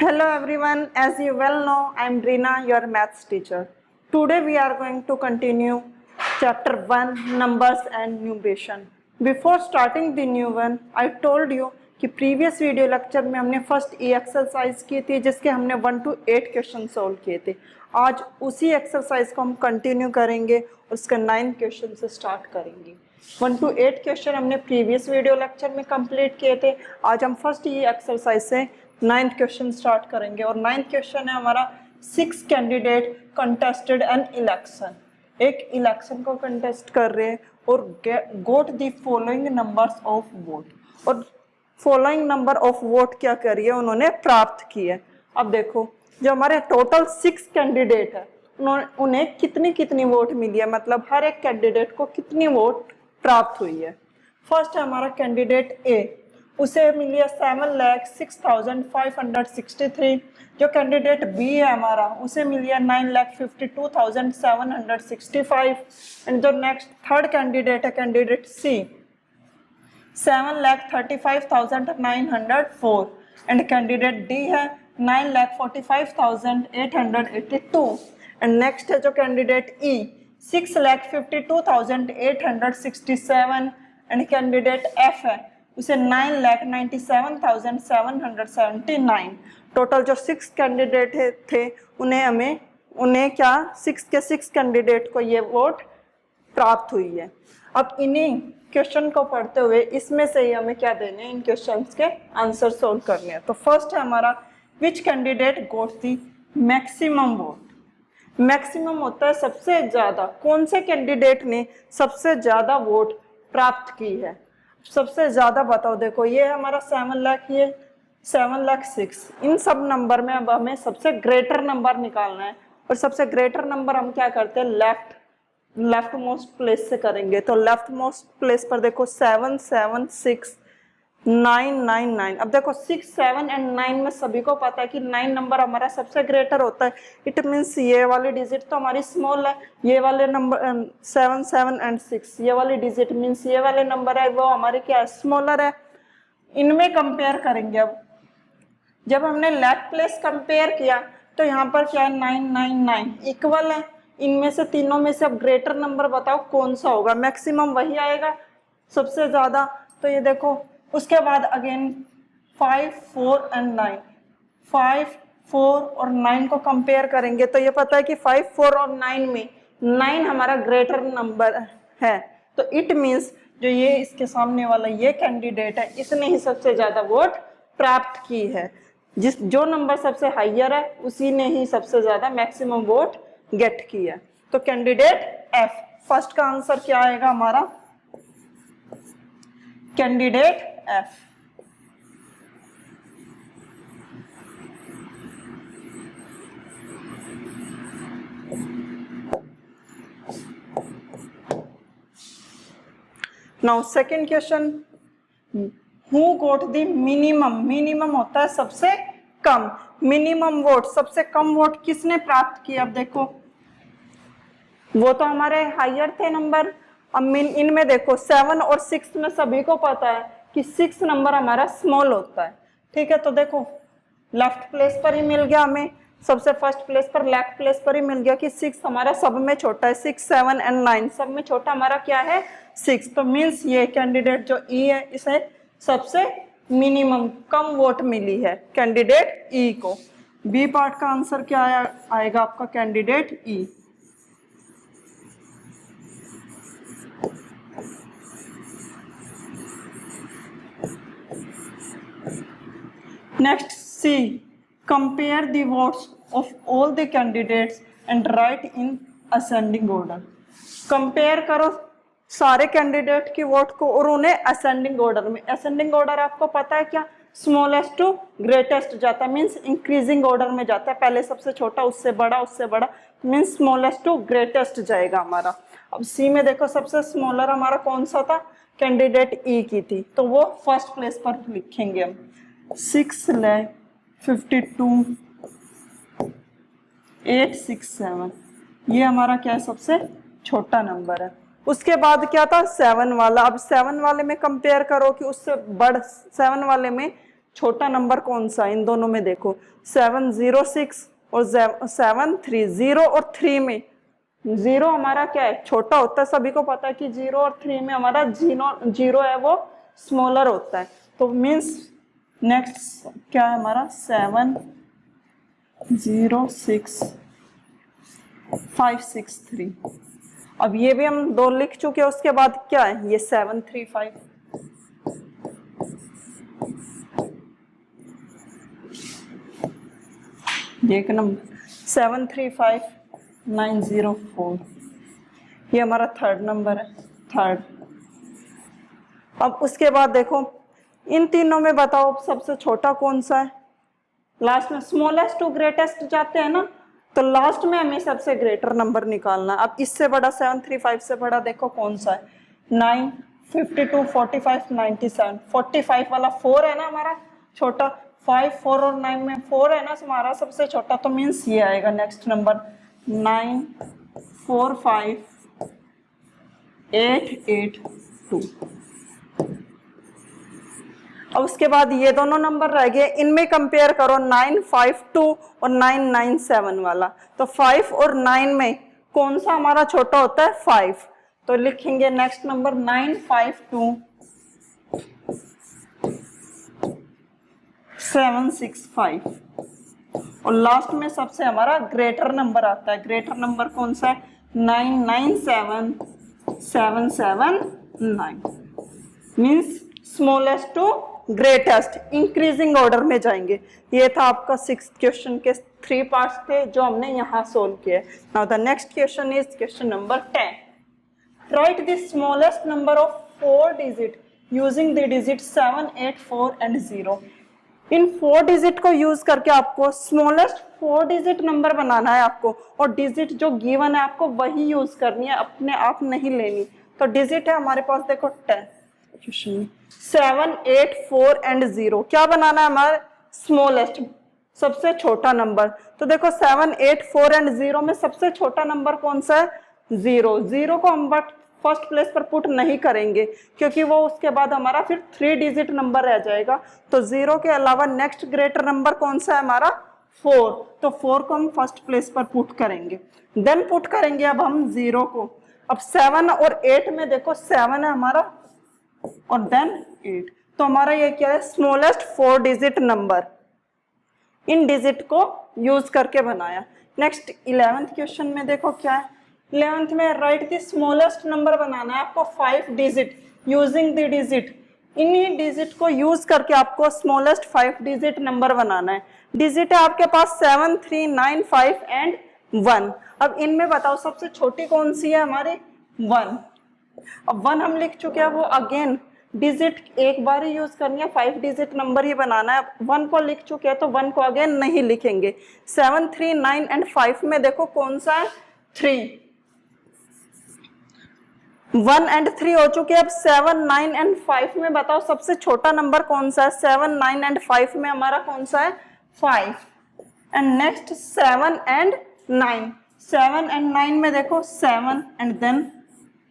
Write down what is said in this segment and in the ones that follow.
Hello everyone, as you well know, I am Rina, your maths teacher. Today we are going to continue chapter 1, numbers and numeration. Before starting the new one, I told you कि previous video lecture में हमने first E exercise की थी जिसके हमने 1 to 8 question solve किए थे. आज उसी एक्सरसाइज को हम कंटिन्यू करेंगे और उसका 9 क्वेश्चन से स्टार्ट करेंगे. 1 to 8 क्वेश्चन हमने प्रीवियस वीडियो लेक्चर में कंप्लीट किए थे. आज हम फर्स्ट ये एक्सरसाइज से 9th क्वेश्चन स्टार्ट करेंगे और 9th क्वेश्चन है हमारा 6 कैंडिडेट कंटेस्टेड एन इलेक्शन. एक इलेक्शन को कंटेस्ट कर रहे हैं और गोट the following numbers of vote. और फॉलोइंग नंबर ऑफ वोट क्या करिए उन्होंने प्राप्त किए. अब देखो जो हमारे टोटल 6 कैंडिडेट है उन्हें कितनी कितनी वोट मिली है, मतलब हर एक कैंडिडेट को कितनी वोट प्राप्त हुई है. फर्स्ट है हमारा कैंडिडेट ए, उसे मिली है 7,06,563. जो कैंडिडेट बी है हमारा उसे मिली है 9,52,765. एंड जो नेक्स्ट थर्ड कैंडिडेट है candidate C 7,35,904. And candidate D है 9,45,882. एंड नेक्स्ट है जो candidate E 6,52,867. And candidate F है उसे 9,97,779. टोटल जो 6 कैंडिडेट थे उन्हें क्या 6 के 6 कैंडिडेट को ये वोट प्राप्त हुई है. अब इन्हीं क्वेश्चन को पढ़ते हुए इसमें से ही हमें क्या देने हैं, इन क्वेश्चंस के आंसर सोल्व करने हैं. तो फर्स्ट है हमारा which candidate got the maximum vote. Maximum होता है सबसे ज्यादा. कौन से कैंडिडेट ने सबसे ज्यादा वोट प्राप्त की है. सबसे ज्यादा बताओ. देखो ये हमारा 7 लाख, ये 7,06,000. इन सब नंबर में अब हमें सबसे ग्रेटर नंबर निकालना है और सबसे ग्रेटर नंबर हम क्या करते हैं लेफ्ट मोस्ट प्लेस से करेंगे. तो लेफ्ट मोस्ट प्लेस पर देखो 7,7,6,999. अब देखो 6, 7 एंड 9 में सभी को पता है कि 9 नंबर हमारा सबसे ग्रेटर होता है. इट मीन्स ये वाली डिजिट तो हमारी स्मॉल है. ये वाले नंबर 7, 7 एंड 6 ये वाली डिजिट मीन्स ये वाले नंबर है वो हमारे क्या है, स्मॉलर है. इनमें कंपेयर करेंगे. अब जब हमने लेफ्ट प्लेस कंपेयर किया तो यहाँ पर क्या है 999 इक्वल है. इनमें से तीनों में से अब ग्रेटर नंबर बताओ कौन सा होगा. मैक्सिमम वही आएगा सबसे ज्यादा. तो ये देखो उसके बाद अगेन 5, 4 एंड 9. 5, 4 और 9 को कंपेयर करेंगे तो ये पता है कि 5, 4 और 9 में 9 हमारा ग्रेटर नंबर है. तो इट मीन्स जो ये इसके सामने वाला ये कैंडिडेट है इसने ही सबसे ज्यादा वोट प्राप्त की है. जो नंबर सबसे हाइयर है उसी ने ही सबसे ज्यादा मैक्सिमम वोट गेट की है. तो कैंडिडेट एफ. फर्स्ट का आंसर क्या आएगा हमारा, candidate F. Now second question, who got the minimum. Minimum होता है सबसे कम. मिनिमम वोट सबसे कम वोट किसने प्राप्त किया. अब देखो वो तो हमारे हायर थे नंबर. अब इनमें देखो 7 और 6 में सभी को पता है कि 6 नंबर हमारा स्मॉल होता है. ठीक है, तो देखो लेफ्ट प्लेस पर ही मिल गया हमें. सबसे फर्स्ट प्लेस पर लेफ्ट प्लेस पर ही मिल गया कि 6 हमारा सब में छोटा है. 6, 7 एंड 9 सब में छोटा हमारा क्या है 6. तो मीन्स ये कैंडिडेट जो ई है इसे सबसे मिनिमम कम वोट मिली है कैंडिडेट ई को. बी पार्ट का आंसर क्या आएगा आपका, candidate E. Next C, compare the votes of all the candidates and write in ascending order. Compare करो सारे कैंडिडेट की वोट को और उन्हें असेंडिंग ऑर्डर में. असेंडिंग ऑर्डर आपको पता है क्या, स्मॉलेस्ट टू ग्रेटेस्ट जाता है. मीन्स इंक्रीजिंग ऑर्डर में जाता है. पहले सबसे छोटा उससे बड़ा मीन्स स्मॉलेस्ट टू ग्रेटेस्ट जाएगा हमारा. अब सी में देखो सबसे स्मॉलर हमारा कौन सा था, कैंडिडेट ई की थी. तो वो फर्स्ट प्लेस पर लिखेंगे हम 6,52,867. ये हमारा क्या है, सबसे छोटा नंबर है. उसके बाद क्या था 7 वाला. अब 7 वाले में कंपेयर करो कि उससे बड़ 7 वाले में छोटा नंबर कौन सा है इन दोनों में? देखो 706 और 7 3, 0 और 3 में 0 हमारा क्या है? छोटा होता है, सभी को पता है कि 0 और 3 में हमारा 0 है वो स्मॉलर होता है। तो मीन्स नेक्स्ट क्या है हमारा? 706,563। अब ये भी हम 2 लिख चुके हैं, उसके बाद क्या है? ये 735। ये एक नंबर 735,904, ये हमारा थर्ड नंबर है, थर्ड। अब उसके बाद देखो इन तीनों में बताओ सबसे छोटा कौन सा है? लास्ट में स्मॉलेस्ट टू ग्रेटेस्ट जाते हैं ना, तो लास्ट में हमें सबसे ग्रेटर नंबर निकालना। अब इससे बड़ा 735 से बड़ा देखो कौन सा है? 9, 52, 45, 97। 45 वाला 4 है ना हमारा छोटा, 5, 4 और 9 में 4 है ना हमारा सबसे छोटा, तो मीन्स ये आएगा नेक्स्ट नंबर 945,882। अब उसके बाद ये दोनों नंबर रह गए, इनमें कंपेयर करो 952 और 997 वाला। तो 5 और 9 में कौन सा हमारा छोटा होता है? 5। तो लिखेंगे नेक्स्ट नंबर 952,765। और लास्ट में सबसे हमारा ग्रेटर नंबर आता है। ग्रेटर नंबर कौन सा है? 997,779। Means smallest to greatest, increasing order में जाएंगे। ये था आपका 6th क्वेश्चन के 3 पार्ट्स थे जो हमने यहाँ सोल्व किए। Now the next question is question number 10। Right the smallest number of 4 digit using the digit 7, 8, 4 and 0। In 4 digit को यूज करके आपको स्मॉलेस्ट 4 डिजिट नंबर बनाना है आपको, और डिजिट जो गिवन है आपको वही यूज करनी है, अपने आप नहीं लेनी। तो डिजिट है हमारे पास देखो 10, 7, 8, 4 एंड 0। क्या बनाना है हमारे? स्मॉलेस्ट, सबसे छोटा नंबर। तो देखो 7, 8, 4 एंड 0 में सबसे छोटा नंबर कौन सा है? 0। 0 को हम बट फर्स्ट प्लेस पर पुट नहीं करेंगे क्योंकि वो उसके बाद हमारा फिर 3 डिजिट नंबर रह जाएगा। तो 0 के अलावा नेक्स्ट ग्रेटर नंबर कौन सा है हमारा? 4। तो 4 को हम फर्स्ट प्लेस पर पुट करेंगे। देन पुट करेंगे अब हम 0 को। अब 7 और 8 में देखो 7 है हमारा और देन 8। तो हमारा ये क्या है? Smallest 4 digit number. इन डिजिट को यूज करके बनाया। नेक्स्ट 11th क्वेश्चन में देखो क्या है? 11th में राइट द स्मॉलेस्ट नंबर बनाना है आपको 5 डिजिट यूजिंग द डिजिट। इन्हीं डिजिट को यूज करके आपको स्मॉलेस्ट 5 डिजिट नंबर बनाना है। डिजिट है आपके पास 7, 3, 9, 5 एंड 1। अब इनमें बताओ सबसे छोटी कौन सी है हमारी? 1। अब 1 हम लिख चुके हैं, वो अगेन डिजिट एक बार ही यूज करनी है, 5 डिजिट नंबर ही बनाना है। 1 को लिख चुके हैं तो 1 को अगेन नहीं लिखेंगे। 7, 3, 9 एंड 5 में देखो कौन सा है? 3। 1 एंड 3 हो चुके हैं। अब 7, 9 एंड 5 में बताओ सबसे छोटा नंबर कौन सा है? 7, 9 एंड 5 में हमारा कौन सा है? 5। And next 7 and 9। 7 एंड 9 में देखो 7 एंड देन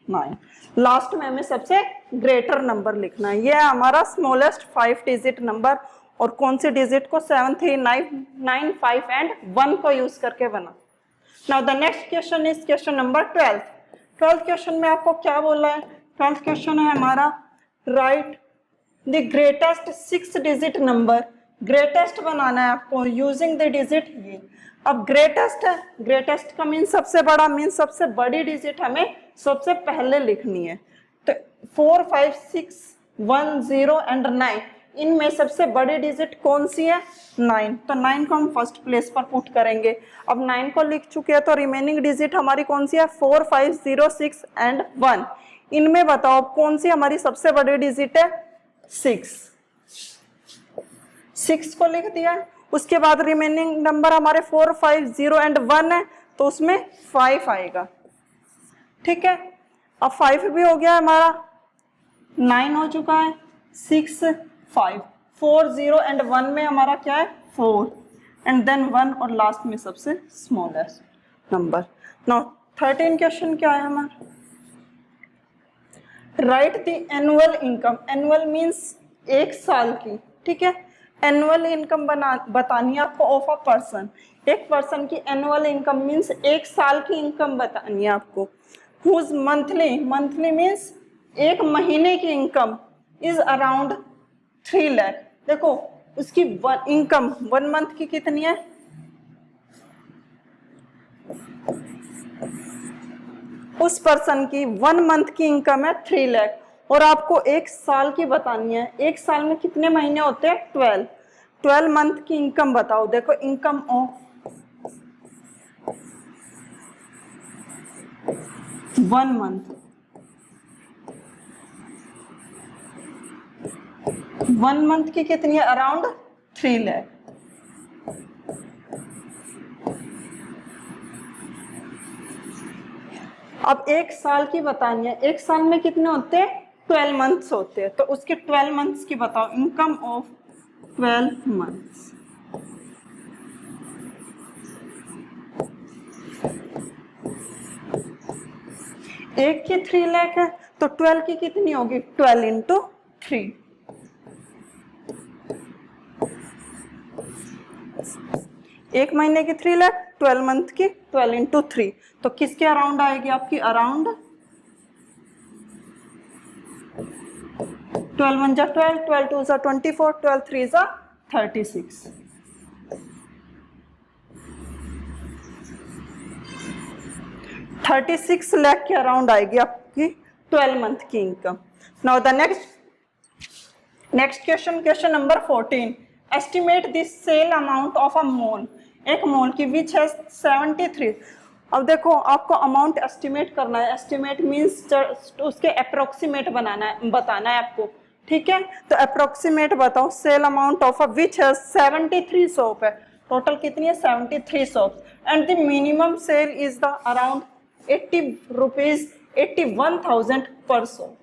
9। लास्ट में हमें सबसे ग्रेटर नंबर लिखना है। ये है हमारा स्मॉलेस्ट 5 डिजिट नंबर। और कौन से डिजिट को? 7, 3, 9, 5 एंड 1 को यूज करके बना। Now the next question is question number 12th। 12th question में आपको क्या बोला है? 12th क्वेश्चन है हमारा write the greatest 6 digit number. Greatest बनाना है आपको यूजिंग द डिजिट ये। अब ग्रेटेस्ट है, ग्रेटेस्ट का मीन सबसे बड़ा, मीन सबसे बड़ी डिजिट हमें सबसे पहले लिखनी है। तो 4, 5, 6, 1, 0 एंड 9, इनमें सबसे बड़ी डिजिट कौन सी है? 9। तो 9 को हम फर्स्ट प्लेस पर पुट करेंगे। अब 9 को लिख चुके हैं तो रिमेनिंग डिजिट हमारी कौन सी है? 4, 5, 0, 6 एंड 1। इनमें बताओ कौन सी हमारी सबसे बड़ी डिजिट है? 6। 6 को लिख दिया। उसके बाद रिमेनिंग नंबर हमारे 4, 5, 0 एंड 1 है, तो उसमें 5 आएगा। ठीक है, अब 5 भी हो गया हमारा, 9 हो चुका है, 6, 5, 4, 0 एंड 1 में हमारा क्या है? 4 एंड देन 1 और लास्ट में सबसे स्मॉलेस्ट नंबर। नाउ 13 क्वेश्चन क्या है हमारा? Write the annual income. Annual means एक साल की। ठीक है, एनुअल इनकम बतानी है आपको ऑफ अ पर्सन। एक पर्सन की एनुअल इनकम मीन्स एक साल की इनकम बतानी है आपको। हुज मंथली मीन्स एक महीने की इनकम इज अराउंड 3 लाख। देखो उसकी इनकम 1 मंथ की कितनी है, उस पर्सन की 1 मंथ की इनकम है 3 लाख और आपको एक साल की बतानी है। एक साल में कितने महीने होते हैं, 12 मंथ की इनकम बताओ। देखो इनकम ऑफ 1 मंथ, 1 मंथ की कितनी है, अराउंड 3 लाख। अब एक साल की बतानी है। एक साल में कितने होते हैं, 12 मंथ्स होते हैं। तो उसके 12 मंथ्स की बताओ, इनकम ऑफ 12 मंथ्स। एक की 3 लाख है तो 12 की कितनी होगी, 12 इंटू 3। एक महीने की 3 लाख, 12 मंथ की 12 इंटू 3, तो किसके अराउंड आएगी आपकी, अराउंड 12 1 जा 12, 12 2 जा 24, 12 3 जा 36। $36 लाख के अराउंड आएगी आपकी 12 मंथ की income. Now the next question number 14। Estimate the sale amount of a mall, एक मॉल की विच है 73। अब देखो आपको अमाउंट एस्टिमेट करना है। एस्टिमेट मीन्स उसके अप्रोक्सीमेट बताना है आपको, ठीक है। तो अप्रोक्सीमेट बताओ, सेल अमाउंट ऑफ अ विच है 73 शॉप है, टोटल कितनी है 73 shop, and the minimum cell is the around 80 rupees 81,000 पर शॉप।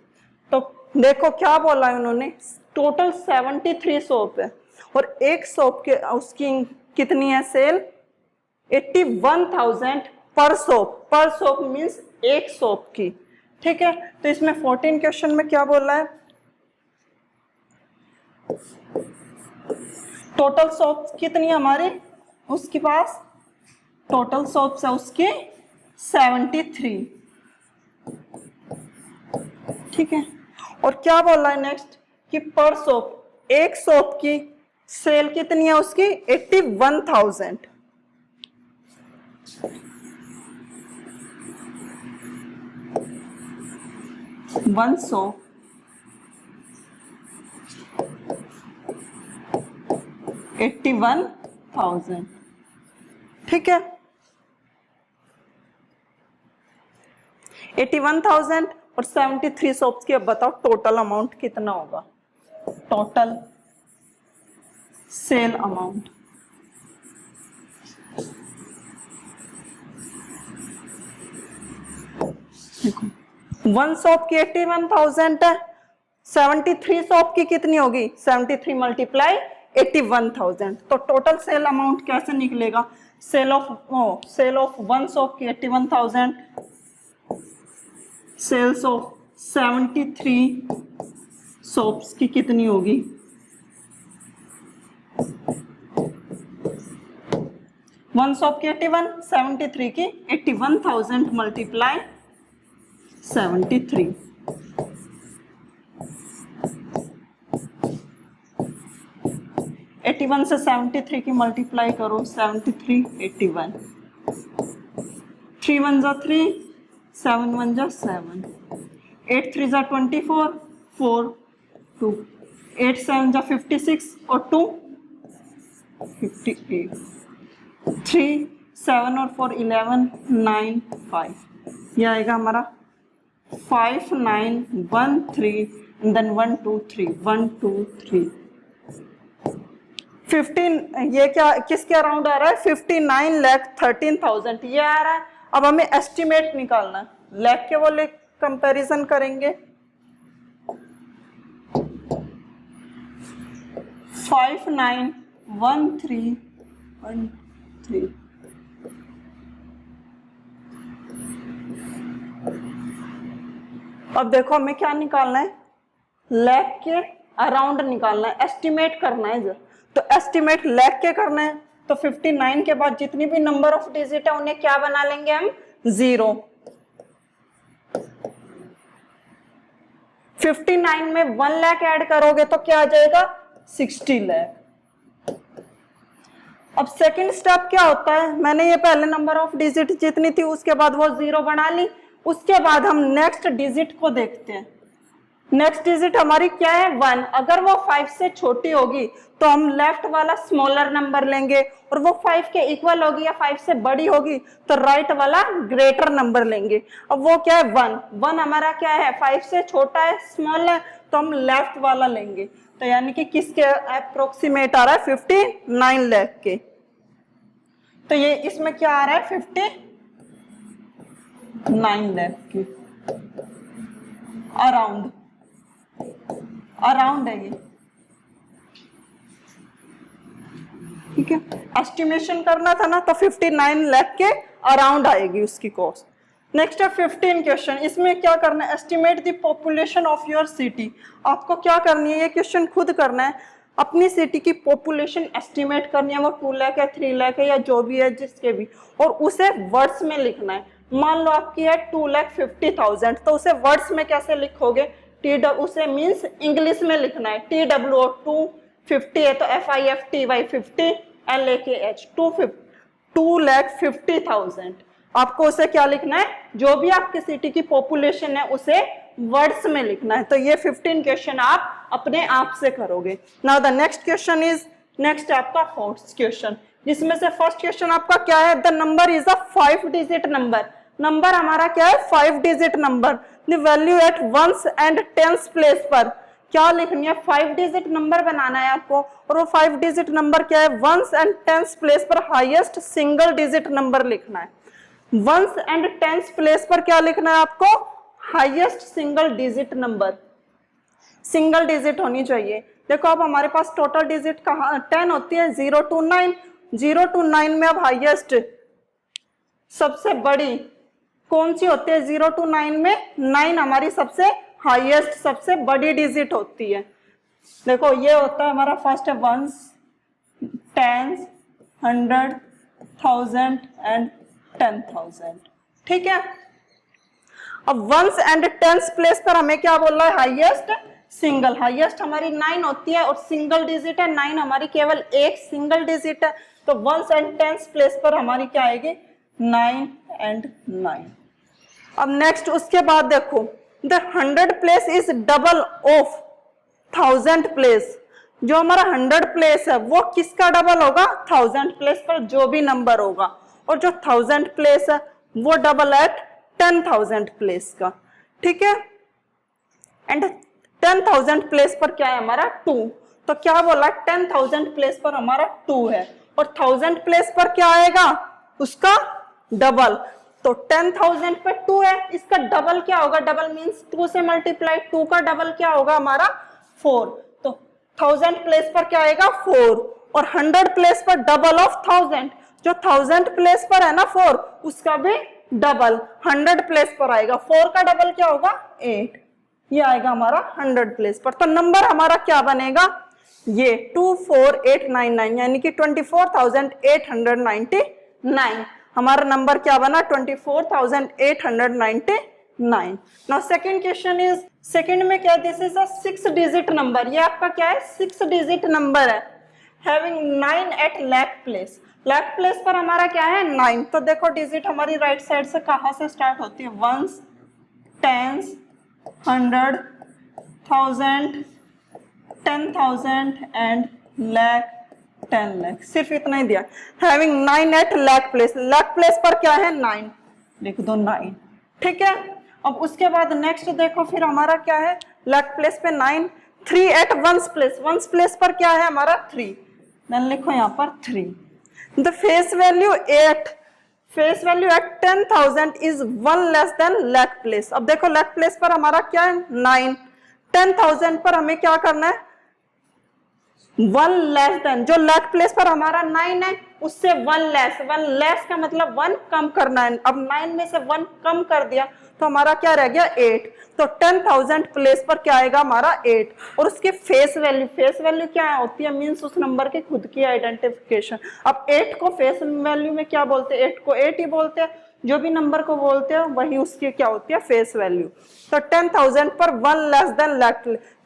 तो देखो क्या बोला है उन्होंने, टोटल 73 शॉप है और एक शॉप के उसकी कितनी है सेल, 81,000 पर शॉप। पर शॉप मीन्स एक शॉप की, ठीक है। तो इसमें 14 क्वेश्चन में क्या बोला है, टोटल शॉप कितनी है हमारी, उसके पास टोटल शॉप्स है उसकी 73, ठीक है। और क्या बोला है नेक्स्ट कि पर शॉप, एक शॉप की सेल कितनी है उसकी 81,000। वन शॉप 81,000, ठीक है। 81,000 और 73 शॉप्स की। अब बताओ टोटल अमाउंट कितना होगा, टोटल सेल अमाउंट। देखो वन शॉप की 81,000 है, 73 शॉप की कितनी होगी, 73 मल्टीप्लाई 81,000। तो टोटल सेल अमाउंट कैसे निकलेगा, सेल ऑफ वन शॉप की 81,000, सेल्स ऑफ 73 शॉप्स की कितनी होगी, वन शॉप की 81, 73 की 81,000 मल्टीप्लाई 73। एट्टी वन से 73 की मल्टीप्लाई करो, 73 81, 3 1 जा 3, 7 1 जा 7, 8 3 जा 24, 4 2, 8 7 जा 56 और 2 58, 3 7 और 4 11 9 5, ये आएगा हमारा 5 9 1 3 देन 1 2 3 1 2 3 15। ये क्या किसके अराउंड आ रहा है, 59,13,000 ये आ रहा है। अब हमें एस्टिमेट निकालना है, लाख के वाले कंपैरिजन करेंगे। 5 9 1 3 1 3, अब देखो हमें क्या निकालना है, लाख के अराउंड निकालना है, एस्टिमेट करना है। तो एस्टिमेट लाख के करना है, तो 59 के बाद जितनी भी नंबर ऑफ डिजिट है उन्हें क्या बना लेंगे हम, 0। 59 में 1 लाख ऐड करोगे तो क्या आ जाएगा, 60 लाख। अब सेकंड स्टेप क्या होता है, मैंने ये पहले नंबर ऑफ डिजिट जितनी थी उसके बाद वो 0 बना ली, उसके बाद हम नेक्स्ट डिजिट को देखते हैं। नेक्स्ट डिजिट हमारी क्या है, 1। अगर वो 5 से छोटी होगी तो हम लेफ्ट वाला स्मॉलर नंबर लेंगे, और वो 5 के इक्वल होगी या 5 से बड़ी होगी तो राइट वाला ग्रेटर नंबर लेंगे। अब वो क्या है, 1। 1 हमारा क्या है, 5 से छोटा है, स्मॉल है, तो हम लेफ्ट वाला लेंगे। तो यानी कि किसके अप्रोक्सीमेट आ रहा है, 59 लाख के। तो ये इसमें क्या आ रहा है, 59 लाख की, अराउंड है ये, ठीक है। एस्टिमेशन करना था ना, तो 59 लाख के अराउंड आएगी उसकी कॉस्ट। नेक्स्ट है 15 क्वेश्चन। इसमें क्या करना है, estimate the population of your city. आपको क्या करनी है, ये क्वेश्चन खुद करना है, अपनी सिटी की पॉपुलेशन एस्टिमेट करनी है, वो 2 लाख है, 3 लाख है, या जो भी है जिसके भी, और उसे वर्ड्स में लिखना है। मान लो आपकी है 2,50,000, तो उसे वर्ड्स में कैसे लिखोगे, उसे मीन्स इंग्लिश में लिखना है, TWO 250 है तो FIFTY 50 LAKH 2,50,000। आपको उसे क्या लिखना है, जो भी आपकी सिटी की पॉपुलेशन है उसे वर्ड्स में लिखना है। तो ये 15 क्वेश्चन आप अपने आप से करोगे। Now the next question is, next आपका फोर्थ क्वेश्चन, जिसमें से फर्स्ट क्वेश्चन आपका क्या है, the number is a 5 digit number. Number हमारा क्या है, 5 digit number. The value at ones and tens place पर क्या लिखनी है, 5 डिजिट नंबर बनाना है आपको, और वो 5 डिजिट नंबर क्या है, वंस एंड टेंस प्लेस पर हाईएस्ट सिंगल डिजिट नंबर लिखना है। वंस एंड टेंस प्लेस पर क्या लिखना है आपको, highest single digit number, single digit होनी चाहिए। देखो अब हमारे पास टोटल डिजिट कहाँ 10 होती है, 0 to 9। 0 to 9 में अब हाईएस्ट सबसे बड़ी कौन सी होती है, 0 to 9 में 9 हमारी सबसे हाईएस्ट सबसे बड़ी डिजिट होती है। देखो ये होता है हमारा फर्स्ट है वंस, टेंस, 100, 1000 एंड 10,000, ठीक है। अब वंस एंड टेंस प्लेस पर हमें क्या बोल रहा है, हाईएस्ट सिंगल। हाईएस्ट हमारी 9 होती है और सिंगल डिजिट है 9, हमारी केवल एक सिंगल डिजिट है, तो वंस एंड टेंस प्लेस पर हमारी क्या आएगी, 9 and 9। अब नेक्स्ट उसके बाद देखो, the 100 place is double of 1000 place. जो हमारा 100 प्लेस है वो किसका डबल होगा, 1000 प्लेस पर जो भी नंबर होगा, और जो 1000 प्लेस है वो डबल एट 10,000 प्लेस का, ठीक है। एंड 10,000 प्लेस पर क्या है हमारा 2, तो क्या बोला 10,000 प्लेस पर हमारा 2 है, और 1000 प्लेस पर क्या आएगा उसका डबल, तो 10,000 पे 2 है, इसका डबल क्या होगा, डबल मींस 2 से मल्टीप्लाई, 2 का डबल क्या होगा हमारा 4, तो 1000 प्लेस पर क्या आएगा 4, और 100 प्लेस पर डबल ऑफ 1000, जो 1000 प्लेस पर है ना 4, उसका भी डबल 100 प्लेस पर आएगा। 4 का डबल क्या होगा 8, ये आएगा हमारा 100 प्लेस पर। तो नंबर हमारा क्या बनेगा, ये 24899, यानी कि 24,899 हमारा नंबर क्या बना, 24,899। Now second question is, second में क्या, this is a 6 digit number. ये आपका क्या है, 6 डिजिट नंबर है, having 9 at lakh place. Lakh place पर हमारा क्या है 9, तो देखो डिजिट हमारी राइट साइड से कहां से स्टार्ट होती है, ones, tens, 100, 1000, 10,000 and lakh, 10 lakh, सिर्फ इतना ही दिया। Having 9 at lakh place, lakh place पर क्या है 9, लिख दो 9, ठीक है। अब उसके बाद नेक्स्ट देखो फिर हमारा क्या है, लाख प्लेस पे 9, 3 at ones place, ones place पर क्या है हमारा 3, देन लिखो यहाँ पर 3। The face value at 10,000 is 1 less than lakh place. अब देखो लाख प्लेस पर हमारा क्या है 9, 10,000 पर हमें क्या करना है 1 लेस देन, जो लाख प्लेस पर हमारा 9 है उससे वन लेस का मतलब वन कम करना है। अब 9 में से वन कम कर दिया तो हमारा क्या रह गया 8। तो 10,000 प्लेस पर क्या आएगा हमारा 8। और उसकी फेस वैल्यू क्या होती है, मीन्स उस नंबर की खुद की आइडेंटिफिकेशन। अब 8 को फेस वैल्यू में क्या बोलते हैं, 8 को 8 ही बोलते हैं, जो भी नंबर को बोलते हैं वही उसकी क्या होती है फेस वैल्यू। तो 10,000 पर वन लेस देन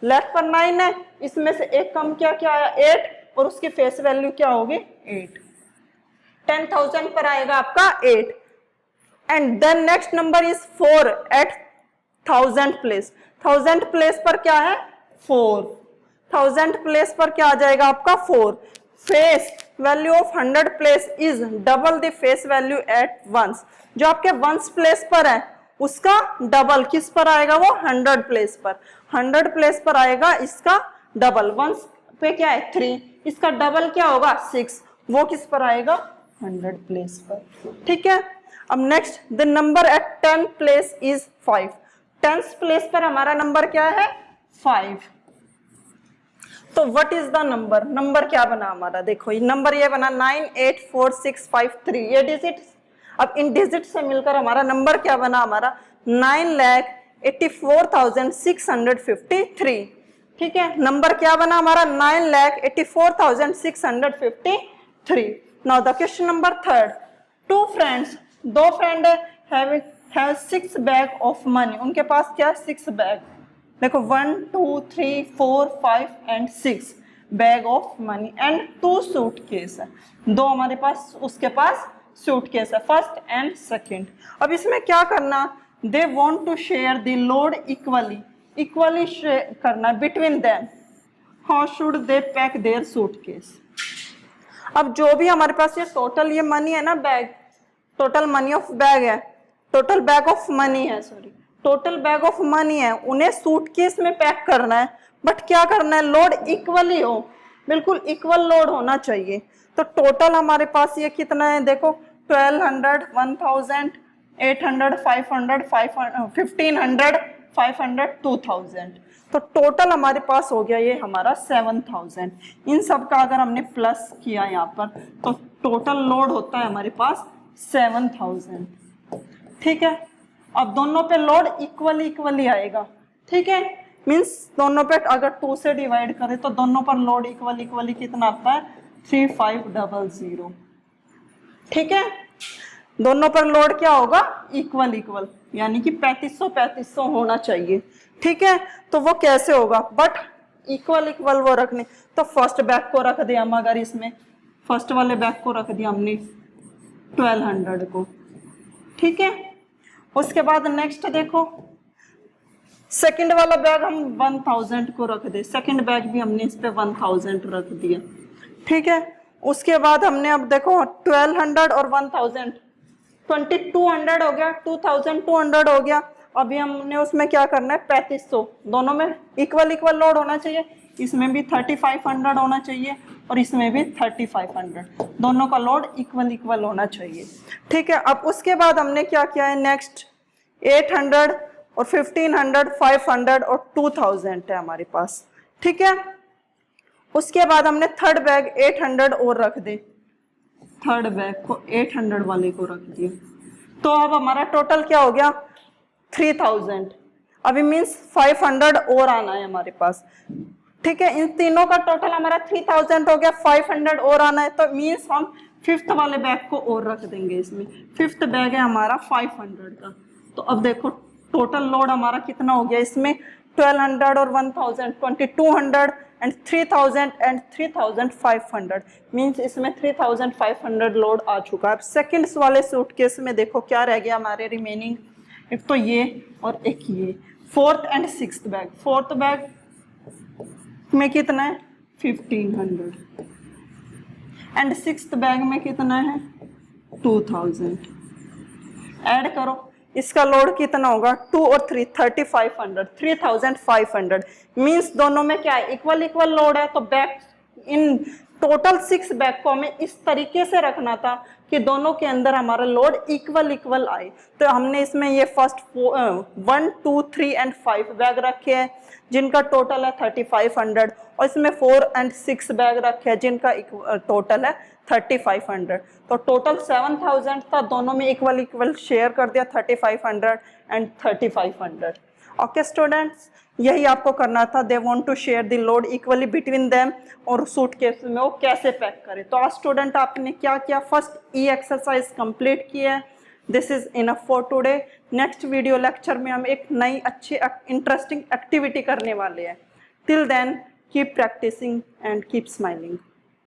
लेफ्ट पर 9 है, इसमें से एक कम क्या आया 8 और उसकी फेस वैल्यू क्या होगी 8। 10,000 पर आएगा आपका 8 and then next number is 4 at 1000 place. 1000 place पर क्या है 4। 1000 प्लेस पर क्या आ जाएगा आपका 4। Face value of 100 place is double the face value at ones. जो आपके वंस प्लेस पर है उसका डबल किस पर आएगा, वो 100 प्लेस पर। 100 प्लेस पर आएगा इसका डबल। वंस पे क्या है 3, इसका डबल क्या होगा 6, वो किस पर आएगा 100 प्लेस पर। ठीक है। अब next the number at 10 place is 5। 10th place पर हमारा नंबर क्या है 5। तो व्हाट इज द नंबर क्या बना हमारा, देखो ये नंबर ये बना 984653 ये डिजिट। अब इन डिजिट से मिलकर हमारा नंबर क्या बना हमारा 9,84,653। ठीक है, नंबर क्या बना हमारा 9,84,653। Now the question number 3। दो friend have 6 bag of money. उनके पास क्या 6 बैग, देखो 1 2 3 4 5 and 6 bag of money and 2 suitcase है। दो हमारे पास उसके पास सूटकेस है, फर्स्ट एंड सेकंड। अब इसमें क्या करना, they want to share the load equally करना between them. How should they pack their suitcase. अब जो भी हमारे पास ये टोटल ये मनी है ना, bag, total money of bag है, टोटल बैग ऑफ मनी है, टोटल बैग ऑफ मनी है, उन्हें सूटकेस में पैक करना है। बट क्या करना है, लोड इक्वली हो, बिल्कुल इक्वल लोड होना चाहिए। तो टोटल हमारे पास ये कितना है, देखो 1200 1000 800 500 1500 500 2000। तो टोटल हमारे पास हो गया ये हमारा 7000। इन सब का अगर हमने प्लस किया यहाँ पर तो टोटल लोड होता है हमारे पास 7000। ठीक है। अब दोनों पे लोड इक्वली आएगा। ठीक है, मीन्स दोनों पे अगर 2 से डिवाइड करें तो दोनों पर लोड इक्वली कितना आता है 3500। ठीक है, दोनों पर लोड क्या होगा इक्वल, यानी कि 3500 होना चाहिए। ठीक है, तो वो कैसे होगा, बट इक्वल वो रखने, तो फर्स्ट बैग को रख दिया हम, अगर इसमें फर्स्ट वाले बैग को रख दिया हमने 1200 को। ठीक है, उसके बाद नेक्स्ट देखो सेकंड वाला बैग हम 1000 को रख दे, सेकंड बैग भी हमने इस पे 1000 रख दिया। ठीक है, उसके बाद हमने अब देखो 1200 और 1000 2200 हो गया, 2200 हो गया। अभी हमने उसमें क्या करना है 3500, दोनों में इक्वल लोड होना चाहिए, इसमें भी 3500 होना चाहिए और इसमें भी 3500, दोनों का लोड इक्वल होना चाहिए। ठीक है, अब उसके बाद हमने क्या किया है, नेक्स्ट 800 और 1500 500 और 2000 है हमारे पास। ठीक है, उसके बाद हमने थर्ड बैग 800 और रख दे, थर्ड बैग को 800 वाले को रख दिया। तो अब हमारा टोटल क्या हो गया 3000। अभी मीन्स 500 और आना है हमारे पास। ठीक है, इन तीनों का टोटल हमारा 3000 हो गया, 500 और आना है, तो मीन्स हम फिफ्थ वाले बैग को और रख देंगे इसमें। फिफ्थ बैग है हमारा 500 का। तो अब देखो टोटल लोड हमारा कितना हो गया इसमें 1200 और 1000 2200 एंड 3000 एंड 3500, मीन्स इसमें 3500 लोड आ चुका है। अब सेकंड वाले सूटकेस में देखो क्या रह गया हमारे रिमेनिंग, एक तो ये और एक ये। Fourth and sixth bag, fourth bag में कितना है 1500 एंड सिक्स्थ बैग में कितना है 2000। ऐड करो, इसका लोड कितना होगा 2 और 3 3500 3500, मीन्स दोनों में क्या है इक्वल लोड है। तो बैग इन टोटल 6 बैग को हमें इस तरीके से रखना था कि दोनों के अंदर हमारा लोड इक्वल आए। तो हमने इसमें ये फर्स्ट 1 2 3 एंड 5 बैग रखे हैं जिनका टोटल है 3500, और इसमें 4 and 6 बैग रखे हैं जिनका टोटल है 3500। तो टोटल 7000 था, दोनों में इक्वल शेयर कर दिया 3500 एंड 3500। ओके स्टूडेंट्स, यही आपको करना था। They want to share the load equally between them, और सूटकेस में वो कैसे पैक करें। तो आज स्टूडेंट आपने क्या किया, फर्स्ट ई एक्सरसाइज कंप्लीट किया है। This is enough for today. Next video lecture में हम एक नई अच्छी इंटरेस्टिंग एक्टिविटी करने वाले हैं। Till then keep practicing and keep smiling.